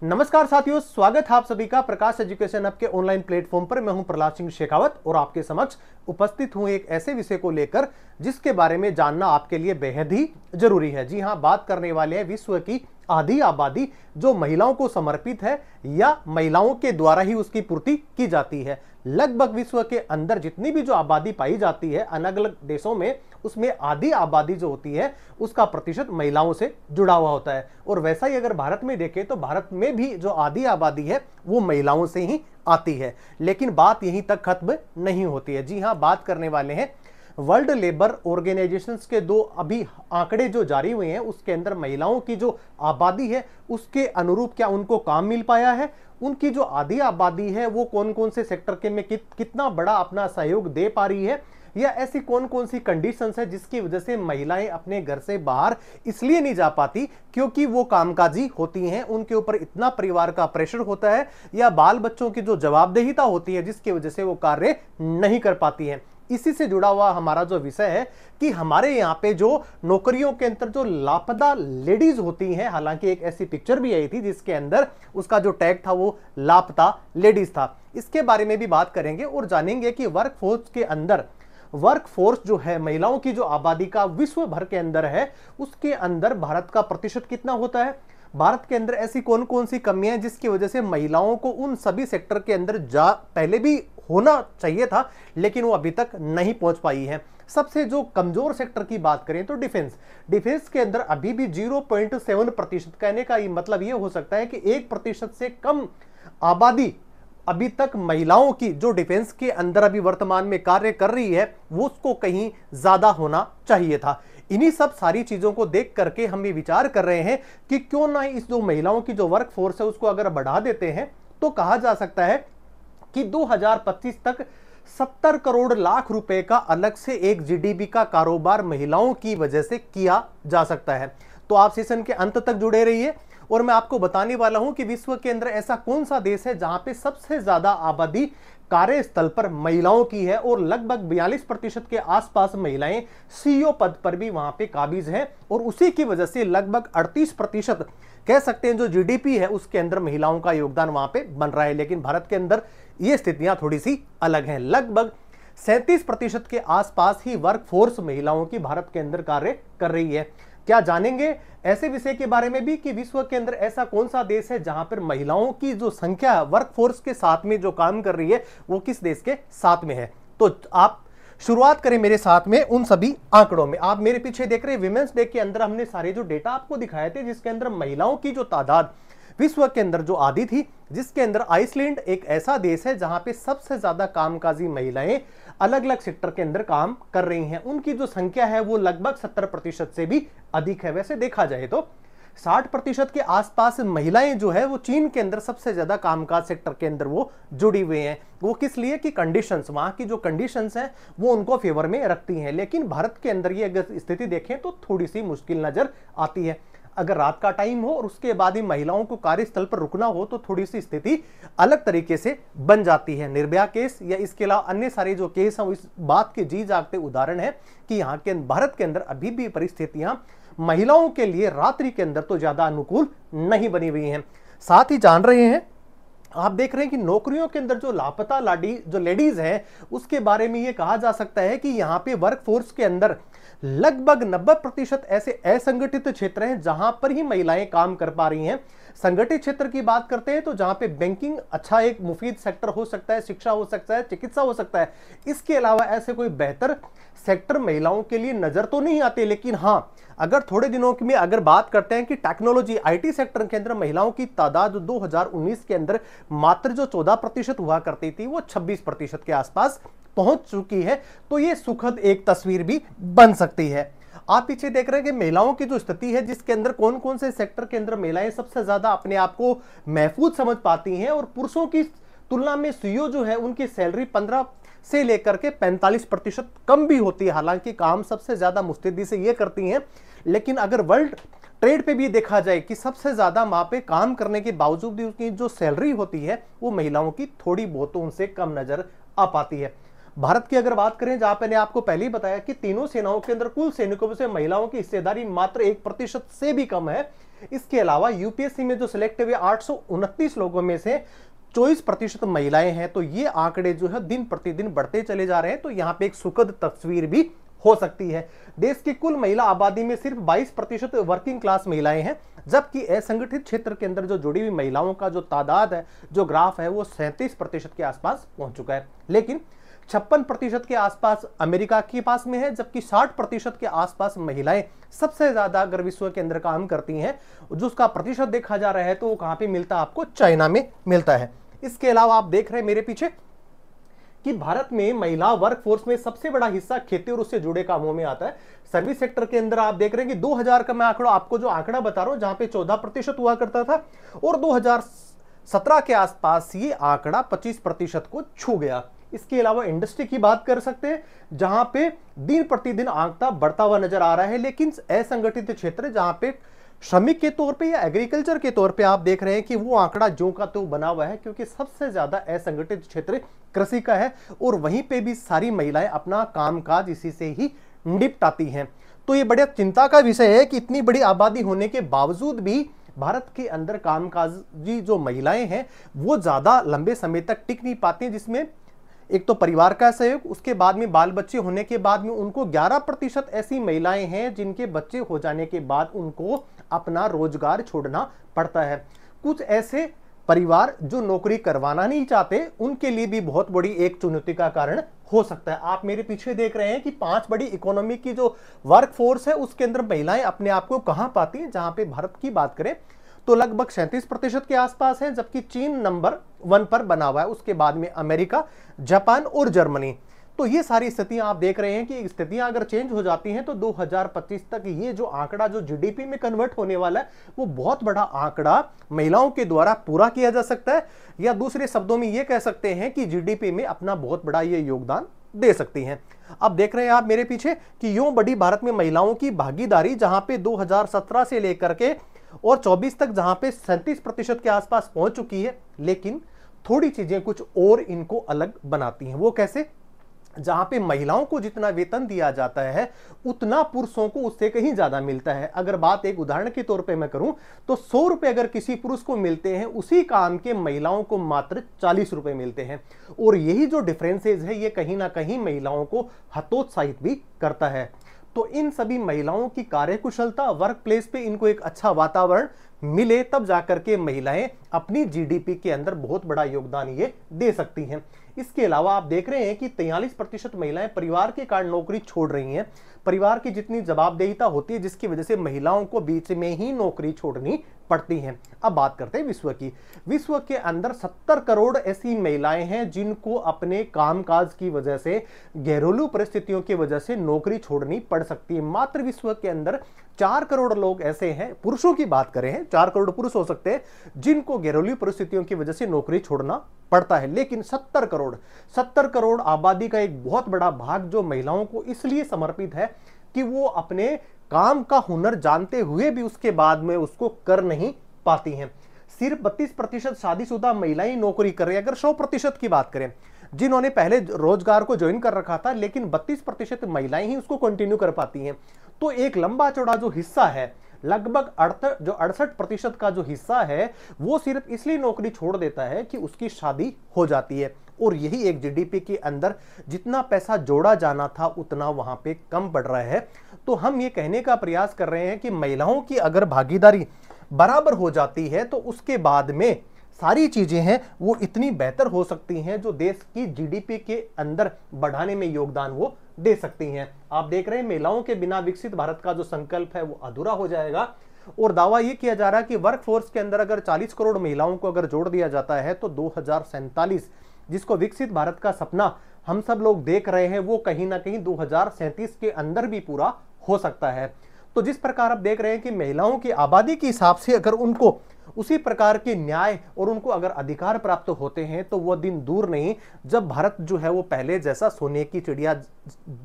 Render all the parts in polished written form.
नमस्कार साथियों, स्वागत है आप सभी का प्रकाश एजुकेशन हब के ऑनलाइन प्लेटफॉर्म पर। मैं हूं प्रहलाद सिंह शेखावत और आपके समक्ष उपस्थित हूं एक ऐसे विषय को लेकर जिसके बारे में जानना आपके लिए बेहद ही जरूरी है। जी हां, बात करने वाले हैं विश्व की आधी आबादी जो महिलाओं को समर्पित है या महिलाओं के द्वारा ही उसकी पूर्ति की जाती है। लगभग विश्व के अंदर जितनी भी जो आबादी पाई जाती है अलग अलग देशों में, उसमें आधी आबादी जो होती है उसका प्रतिशत महिलाओं से जुड़ा हुआ होता है। और वैसा ही अगर भारत में देखें तो भारत में भी जो आधी आबादी है वो महिलाओं से ही आती है। लेकिन बात यहीं तक खत्म नहीं होती है। जी हां, बात करने वाले हैं वर्ल्ड लेबर ऑर्गेनाइजेशंस के दो अभी आंकड़े जो जारी हुए हैं, उसके अंदर महिलाओं की जो आबादी है उसके अनुरूप क्या उनको काम मिल पाया है, उनकी जो आधी आबादी है वो कौन कौन से सेक्टर के में कितना बड़ा अपना सहयोग दे पा रही है, या ऐसी कौन कौन सी कंडीशंस है जिसकी वजह से महिलाएं अपने घर से बाहर इसलिए नहीं जा पाती क्योंकि वो कामकाजी होती हैं, उनके ऊपर इतना परिवार का प्रेशर होता है या बाल बच्चों की जो जवाबदेहिता होती है जिसकी वजह से वो कार्य नहीं कर पाती हैं। इसी से जुड़ा हुआ हमारा जो विषय है कि हमारे यहाँ पे जो नौकरियों के अंदर जो लापता लेडीज होती हैं, हालांकि एक ऐसी पिक्चर भी आई थी जिसके अंदर उसका जो टैग था वो लापता लेडीज था। इसके बारे में भी बात करेंगे और जानेंगे कि वर्कफोर्स के अंदर वर्कफोर्स जो है महिलाओं की जो आबादी का विश्व भर के अंदर है उसके अंदर भारत का प्रतिशत कितना होता है, भारत के अंदर ऐसी कौन कौन सी कमियां हैं जिसकी वजह से महिलाओं को उन सभी सेक्टर के अंदर पहले भी होना चाहिए था लेकिन वो अभी तक नहीं पहुंच पाई है। सबसे जो कमजोर सेक्टर की बात करें तो डिफेंस के अंदर अभी भी 0.7%, कहने का मतलब ये हो सकता है कि 1% से कम आबादी अभी तक महिलाओं की जो डिफेंस के अंदर अभी वर्तमान में कार्य कर रही है वो उसको कहीं ज्यादा होना चाहिए था। इन्हीं सब सारी चीजों को देख करके हम ये विचार कर रहे हैं कि क्यों ना इस जो महिलाओं की जो वर्क फोर्स है उसको अगर बढ़ा देते हैं तो कहा जा सकता है कि 2025 तक 70 करोड़ लाख रुपए का अलग से एक जीडीपी का कारोबार महिलाओं की वजह से किया जा सकता है। तो आप सेशन के अंत तक जुड़े रहिए और मैं आपको बताने वाला हूं कि विश्व के अंदर ऐसा कौन सा देश है जहां पे सबसे ज्यादा आबादी कार्यस्थल पर महिलाओं की है और लगभग 42% के आसपास महिलाएं सीईओ पद पर भी वहां पे काबिज हैं और उसी की वजह से लगभग 38% कह सकते हैं जो जीडीपी है उसके अंदर महिलाओं का योगदान वहां पे बन रहा है। लेकिन भारत के अंदर ये स्थितियां थोड़ी सी अलग हैं। लगभग 37% के आसपास ही वर्कफोर्स महिलाओं की भारत के अंदर कार्य कर रही है। क्या जानेंगे ऐसे विषय के बारे में भी कि विश्व के अंदर ऐसा कौन सा देश है जहां पर महिलाओं की जो संख्या वर्कफोर्स के साथ में जो काम कर रही है वो किस देश के साथ में है। तो आप शुरुआत करें मेरे साथ में उन सभी आंकड़ों में। आप मेरे पीछे देख रहे हैं विमेंस डे के अंदर हमने सारे जो डेटा आपको दिखाए थे जिसके अंदर महिलाओं की जो तादाद विश्व के अंदर जो आधी थी, जिसके अंदर आइसलैंड एक ऐसा देश है जहां पे सबसे ज्यादा कामकाजी महिलाएं अलग अलग सेक्टर के अंदर काम कर रही हैं। उनकी जो संख्या है वो लगभग 70% से भी अधिक है। वैसे देखा जाए तो 60% के आसपास महिलाएं जो है वो चीन के अंदर सबसे ज्यादा कामकाज सेक्टर के अंदर वो जुड़ी हुई हैं। वो किस लिए कि कंडीशंस, वहां की जो कंडीशंस हैं वो उनको फेवर में रखती हैं। लेकिन भारत के अंदर ये अगर स्थिति देखें तो थोड़ी सी मुश्किल नजर आती है। अगर रात का टाइम हो और उसके बाद ही महिलाओं को कार्यस्थल पर रुकना हो तो थोड़ी सी स्थिति अलग तरीके से बन जाती है। निर्भया केस या इसके अलावा अन्य सारे जो केस हैं इस बात के जी जागते उदाहरण है कि यहाँ के भारत के अंदर अभी भी परिस्थितियां महिलाओं के लिए रात्रि के अंदर तो ज्यादा अनुकूल नहीं बनी हुई हैं। साथ ही जान रहे हैं, आप देख रहे हैं कि नौकरियों के अंदर जो लापता लेडीज हैं उसके बारे में यह कहा जा सकता है कि यहाँ पे वर्कफोर्स के अंदर लगभग 90% ऐसे असंगठित क्षेत्र हैं जहां पर ही महिलाएं काम कर पा रही हैं। संगठित क्षेत्र की बात करते हैं तो जहां पे बैंकिंग अच्छा एक मुफीद सेक्टर हो सकता है, शिक्षा हो सकता है, चिकित्सा हो सकता है। इसके अलावा ऐसे कोई बेहतर सेक्टर महिलाओं के लिए नजर तो नहीं आते। लेकिन हां, अगर थोड़े दिनों में अगर बात करते हैं कि टेक्नोलॉजी आईटी सेक्टर के अंदर महिलाओं की तादाद 2019 के अंदर मात्र जो 14% हुआ करती थी वो 26% के आसपास पहुंच चुकी है। तो ये सुखद एक तस्वीर भी बन सकती है। आप पीछे देख रहे हैं कि महिलाओं की जो स्थिति है जिसके अंदर कौन कौन से सेक्टर के अंदर महिलाएं सबसे ज्यादा अपने आप को महफूज समझ पाती हैं और पुरुषों की तुलना में सीईओ जो है उनकी सैलरी 15 से लेकर के 45% कम भी होती है। हालांकि काम सबसे ज्यादा मुस्तैदी से ये करती हैं, लेकिन अगर वर्ल्ड ट्रेड पे भी देखा जाए कि सबसे ज्यादा वहां पे काम करने के बावजूद भी उसकी जो सैलरी होती है वो महिलाओं की थोड़ी बहुत उनसे कम नजर आ पाती है। भारत की अगर बात करें, जहां मैंने आपको पहले ही बताया कि तीनों सेनाओं के अंदर कुल सैनिकों में से महिलाओं की हिस्सेदारी मात्र 1% से भी कम है। इसके अलावा यूपीएससी में जो सिलेक्ट हुए 829 लोगों में से 24% महिलाएं हैं। तो ये आंकड़े जो है दिन प्रतिदिन बढ़ते चले जा रहे हैं। तो यहाँ पे एक सुखद तस्वीर भी हो सकती है। देश की कुल महिला आबादी में सिर्फ 22% वर्किंग क्लास महिलाएं हैं, जबकि असंगठित क्षेत्र के अंदर जो जुड़ी हुई महिलाओं का जो तादाद है, जो ग्राफ है, वो 37% के आसपास पहुंच चुका है। लेकिन 56% के आसपास अमेरिका के पास में है, जबकि 60% के आसपास महिलाएं सबसे ज्यादा अगर विश्व के अंदर काम करती हैं, जो उसका प्रतिशत देखा जा रहा है तो वो कहां पे मिलता है, आपको चाइना में मिलता है। इसके अलावा आप देख रहे हैं मेरे पीछे कि भारत में महिला वर्क फोर्स में सबसे बड़ा हिस्सा खेती और उससे जुड़े कामों में आता है। सर्विस सेक्टर के अंदर आप देख रहे हैं कि 2000 का मैं आंकड़ा आपको जो आंकड़ा बता रहा हूं, जहां पे 14% हुआ करता था, और 2017 के आसपास ये आंकड़ा 25% को छू गया। इसके अलावा इंडस्ट्री की बात कर सकते हैं, जहां पे दिन प्रतिदिन आंकड़ा बढ़ता हुआ नजर आ रहा है। लेकिन असंगठित क्षेत्र, जहां पे श्रमिक के तौर पे या एग्रीकल्चर के तौर पे आप देख रहे हैं कि वो आंकड़ा जो का तो बना हुआ है, क्योंकि सबसे ज्यादा असंगठित क्षेत्र कृषि का है, और वहीं पे भी सारी महिलाएं अपना कामकाज इसी से ही निपटाती हैं। तो ये बड़ा चिंता का विषय है कि इतनी बड़ी आबादी होने के बावजूद भी भारत के अंदर कामकाजी जो महिलाएं हैं वो ज्यादा लंबे समय तक टिक नहीं पाती, जिसमें एक तो परिवार का सहयोग, उसके बाद में बाल बच्चे होने के बाद में उनको 11% ऐसी महिलाएं हैं जिनके बच्चे हो जाने के बाद उनको अपना रोजगार छोड़ना पड़ता है। कुछ ऐसे परिवार जो नौकरी करवाना नहीं चाहते, उनके लिए भी बहुत बड़ी एक चुनौती का कारण हो सकता है। आप मेरे पीछे देख रहे हैं कि 5 बड़ी इकोनॉमी की जो वर्क फोर्स है उसके अंदर महिलाएं अपने आप को कहां पाती हैं। जहां पे भारत की बात करें तो लगभग 37% के आसपास है, जबकि चीन नंबर 1 पर बना हुआ है, उसके बाद में अमेरिका, जापान और जर्मनी। तो ये सारी स्थितियां आप देख रहे हैं कि स्थितियां अगर चेंज हो जाती हैं तो 2025 तक ये जो आंकड़ा जो जीडीपी में कन्वर्ट होने वाला है, वो बहुत बड़ा आंकड़ा महिलाओं के द्वारा पूरा किया जा सकता है, या दूसरे शब्दों में ये कह सकते हैं कि जीडीपी में अपना बहुत बड़ा ये योगदान दे सकती हैं। अब देख रहे हैं आप मेरे पीछे कि यूं बड़ी भारत में महिलाओं की भागीदारी, जहां पे 2017 से लेकर के और 24 तक जहां पे 37% के आसपास पहुंच चुकी है। लेकिन थोड़ी चीजें कुछ और इनको अलग बनाती हैं। वो कैसे? जहां पे महिलाओं को जितना वेतन दिया जाता है उतना पुरुषों को उससे कहीं ज्यादा मिलता है। अगर बात एक उदाहरण के तौर पे मैं करूं तो 100 रुपए अगर किसी पुरुष को मिलते हैं, उसी काम के महिलाओं को मात्र 40 रुपए मिलते हैं। और यही जो डिफरेंसेज है ये कहीं ना कहीं महिलाओं को हतोत्साहित भी करता है। तो इन सभी महिलाओं की कार्यकुशलता, वर्क प्लेस पे इनको एक अच्छा वातावरण मिले, तब जाकर के महिलाएं अपनी जीडीपी के अंदर बहुत बड़ा योगदान ये दे सकती हैं। इसके अलावा आप देख रहे हैं कि 43% महिलाएं परिवार के कारण नौकरी छोड़ रही हैं। परिवार की जितनी जवाबदेहिता होती है, जिसकी वजह से महिलाओं को बीच में ही नौकरी छोड़नी पड़ती हैं। अब बात करते हैं विश्व की। विश्व के अंदर 70 करोड़ ऐसी महिलाएं हैं जिनको अपने कामकाज की वजह से, घरेलू परिस्थितियों की वजह से नौकरी छोड़नी पड़ सकती है। मात्र विश्व के अंदर 4 करोड़ लोग ऐसे हैं, पुरुषों की बात करें 4 करोड़ पुरुष हो सकते हैं, जिनको घरेलू परिस्थितियों की वजह से नौकरी छोड़ना पड़ता है। लेकिन 70 करोड़ आबादी का एक बहुत बड़ा भाग जो महिलाओं को इसलिए समर्पित है कि वो अपने काम का हुनर जानते हुए भी उसके बाद में उसको कर नहीं पाती हैं। सिर्फ 32% शादीशुदा महिलाएं नौकरी कर रही है। अगर 100% की बात करें, जिन्होंने पहले रोजगार को ज्वाइन कर रखा था, लेकिन 32% महिलाएं ही उसको कंटिन्यू कर पाती हैं। तो एक लंबा चौड़ा जो हिस्सा है, लगभग 68% का जो हिस्सा है, वो सिर्फ इसलिए नौकरी छोड़ देता है कि उसकी शादी हो जाती है। और यही एक जीडीपी के अंदर जितना पैसा जोड़ा जाना था उतना वहां पे कम पड़ रहा है। तो हम ये कहने का प्रयास कर रहे हैं कि महिलाओं की अगर भागीदारी बराबर हो जाती है तो उसके बाद में सारी चीजें हैं वो इतनी बेहतर हो सकती हैं, जो देश की जीडीपी के अंदर बढ़ाने में योगदान वो दे सकती हैं। आप देख रहे हैं महिलाओं के बिना विकसित भारत का जो संकल्प है वो अधूरा हो जाएगा। और दावा ये किया जा रहा है कि वर्क फोर्स के अंदर अगर 40 करोड़ महिलाओं को अगर जोड़ दिया जाता है तो 2047, जिसको विकसित भारत का सपना हम सब लोग देख रहे हैं, वो कहीं ना कहीं 2037 के अंदर भी पूरा हो सकता है। तो जिस प्रकार आप देख रहे हैं कि महिलाओं की आबादी के हिसाब से अगर उनको उसी प्रकार के न्याय और उनको अगर अधिकार प्राप्त होते हैं तो वह दिन दूर नहीं जब भारत जो है वो पहले जैसा सोने की चिड़िया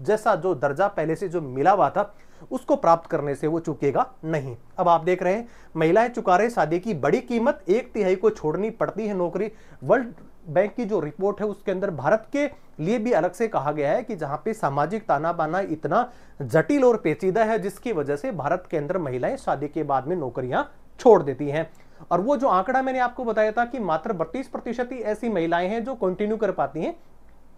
जैसा जो दर्जा पहले से जो मिला हुआ था उसको प्राप्त करने से वो चूकेगा नहीं। अब आप देख रहे हैं महिलाएं चुका रहे शादी की बड़ी कीमत, 1/3 को छोड़नी पड़ती है नौकरी। वर्ल्ड बैंक की जो रिपोर्ट है उसके अंदर भारत के लिए भी अलग से कहा गया है कि जहां पे सामाजिक ताना बाना इतना जटिल और पेचीदा है, जिसकी वजह से भारत के अंदर महिलाएं शादी के बाद में नौकरियां छोड़ देती हैं। और वो जो आंकड़ा मैंने आपको बताया था कि मात्र 32% ही ऐसी महिलाएं हैं जो कंटिन्यू कर पाती हैं।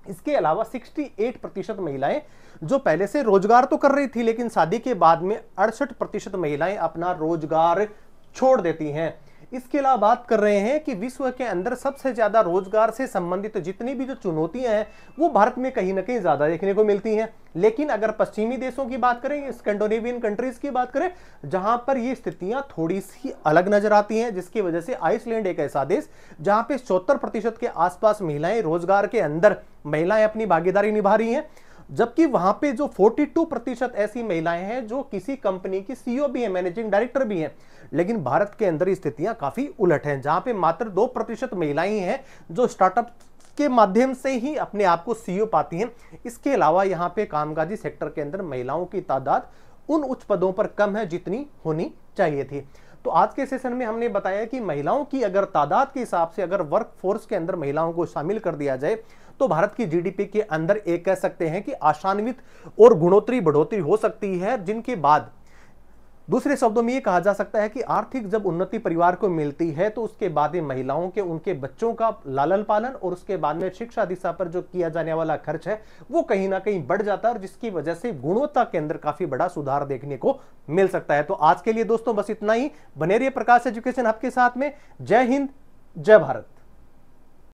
इसके अलावा 68% महिलाएं जो पहले से रोजगार तो कर रही थी, लेकिन शादी के बाद में 68% महिलाएं अपना रोजगार छोड़ देती हैं। इसके अलावा बात कर रहे हैं कि विश्व के अंदर सबसे ज्यादा रोजगार से संबंधित जितनी भी जो चुनौतियां हैं वो भारत में कहीं ना कहीं ज्यादा देखने को मिलती हैं। लेकिन अगर पश्चिमी देशों की बात करें, स्कैंडिनेवियन कंट्रीज की बात करें, जहां पर ये स्थितियां थोड़ी सी अलग नजर आती हैं, जिसकी वजह से आइसलैंड एक ऐसा देश जहां पे 74% के आसपास महिलाएं रोजगार के अंदर महिलाएं अपनी भागीदारी निभा रही हैं, जबकि वहां पे जो 42% ऐसी महिलाएं हैं जो किसी कंपनी की सीईओ भी है, मैनेजिंग डायरेक्टर भी हैं। लेकिन भारत के अंदर स्थितियां काफी उलट हैं, जहां पे मात्र 2% महिलाएं हैं जो स्टार्टअप के माध्यम से ही अपने आप को सीईओ पाती हैं। इसके अलावा यहाँ पे कामकाजी सेक्टर के अंदर महिलाओं की तादाद उन उच्च पदों पर कम है जितनी होनी चाहिए थी। तो आज के सेशन में हमने बताया कि महिलाओं की अगर तादाद के हिसाब से अगर वर्क फोर्स के अंदर महिलाओं को शामिल कर दिया जाए तो भारत की जीडीपी के अंदर एक कह सकते हैं कि आशान्वित और गुणोत्तरी बढ़ोतरी हो सकती है, जिनके बाद दूसरे शब्दों में ये कहा जा सकता है कि आर्थिक जब उन्नति परिवार को मिलती है तो उसके बाद में महिलाओं के उनके बच्चों का लालन पालन और उसके बाद में शिक्षा दिशा पर जो किया जाने वाला खर्च है वो कहीं ना कहीं बढ़ जाता है, और जिसकी वजह से गुणवत्ता के अंदर काफी बड़ा सुधार देखने को मिल सकता है। तो आज के लिए दोस्तों बस इतना ही। बने रहिए प्रकाश एजुकेशन आपके साथ में। जय हिंद, जय भारत।